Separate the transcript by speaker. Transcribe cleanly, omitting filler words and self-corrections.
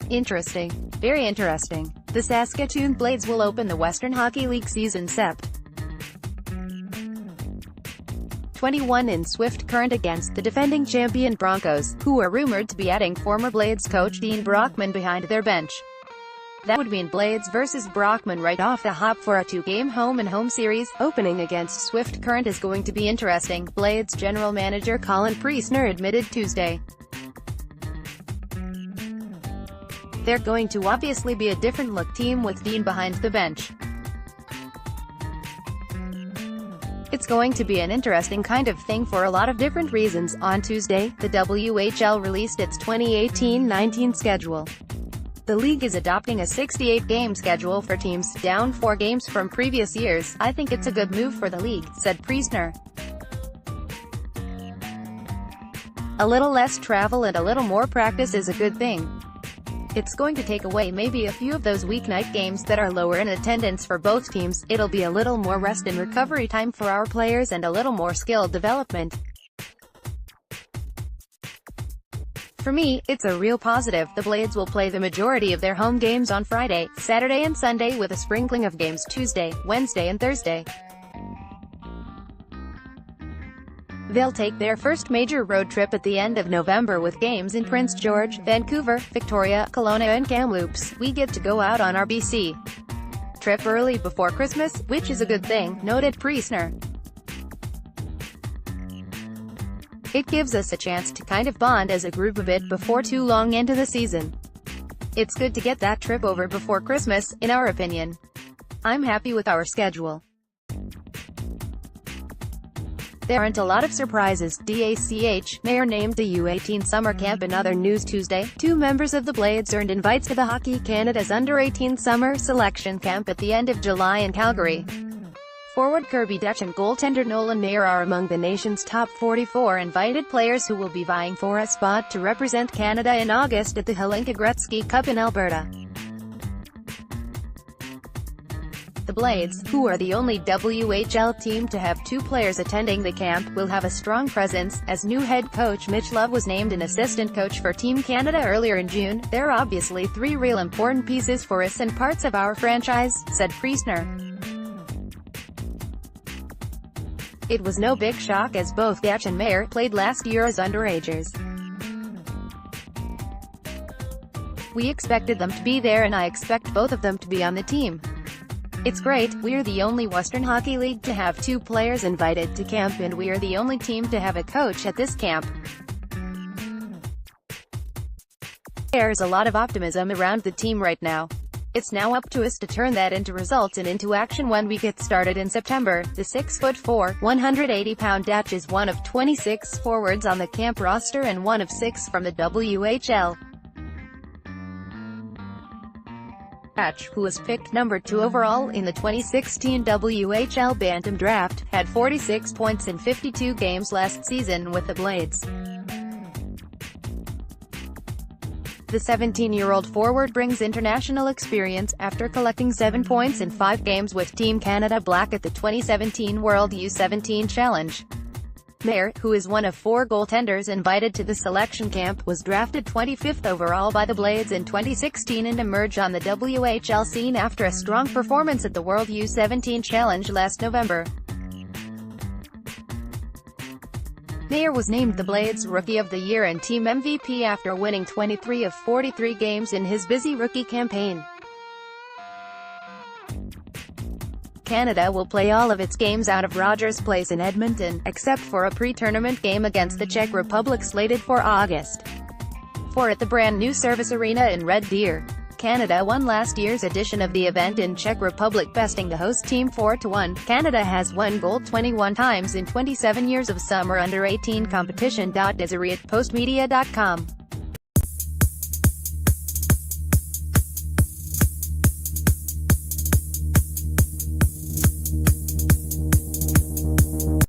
Speaker 1: Interesting. Very interesting. The Saskatoon Blades will open the Western Hockey League season Sept. 21 in swift current against the defending champion Broncos, who are rumored to be adding former Blades coach Dean Brockman behind their bench. That would mean Blades versus Brockman right off the hop for a two-game home-and-home series. Opening against swift current is going to be interesting, Blades general manager Colin Priestner admitted Tuesday. They're going to obviously be a different-look team with Dean behind the bench. It's going to be an interesting kind of thing for a lot of different reasons. On Tuesday, the WHL released its 2018-19 schedule. The league is adopting a 68-game schedule for teams, down 4 games from previous years. I think it's a good move for the league, said Priestner. A little less travel and a little more practice is a good thing. It's going to take away maybe a few of those weeknight games that are lower in attendance for both teams. It'll be a little more rest and recovery time for our players and a little more skill development. For me, it's a real positive. The Blades will play the majority of their home games on Friday, Saturday and Sunday with a sprinkling of games Tuesday, Wednesday and Thursday. They'll take their first major road trip at the end of November with games in Prince George, Vancouver, Victoria, Kelowna and Kamloops. We get to go out on our BC trip early before Christmas, which is a good thing, noted Priestner. It gives us a chance to kind of bond as a group a bit before too long into the season. It's good to get that trip over before Christmas, in our opinion. I'm happy with our schedule. There aren't a lot of surprises. DACH, Mayor named the U18 summer camp. In other news Tuesday, 2 members of the Blades earned invites to the Hockey Canada's under-18 summer selection camp at the end of July in Calgary. Forward Kirby Dutch and goaltender Nolan Mayer are among the nation's top 44 invited players who will be vying for a spot to represent Canada in August at the Hlinka Gretzky Cup in Alberta. The Blades, who are the only WHL team to have 2 players attending the camp, will have a strong presence, as new head coach Mitch Love was named an assistant coach for Team Canada earlier in June. They're obviously 3 real important pieces for us and parts of our franchise, said Priestner. It was no big shock as both Dutch and Mayer played last year as underagers. We expected them to be there and I expect both of them to be on the team. It's great. We're the only Western Hockey League to have 2 players invited to camp and we're the only team to have a coach at this camp. There's a lot of optimism around the team right now. It's now up to us to turn that into results and into action when we get started in September. The 6'4", 180-pound Dutch is one of 26 forwards on the camp roster and one of 6 from the WHL. Dutch, who was picked number 2 overall in the 2016 WHL Bantam Draft, had 46 points in 52 games last season with the Blades. The 17-year-old forward brings international experience, after collecting 7 points in 5 games with Team Canada Black at the 2017 World U17 Challenge. Mayer, who is one of 4 goaltenders invited to the selection camp, was drafted 25th overall by the Blades in 2016 and emerged on the WHL scene after a strong performance at the World U17 Challenge last November. Mayer was named the Blades Rookie of the Year and Team MVP after winning 23 of 43 games in his busy rookie campaign. Canada will play all of its games out of Rogers Place in Edmonton, except for a pre-tournament game against the Czech Republic slated for August 4 at the brand-new Service Arena in Red Deer. Canada won last year's edition of the event in Czech Republic, besting the host team 4-1. Canada has won gold 21 times in 27 years of summer under-18 competition. Desiree at postmedia.com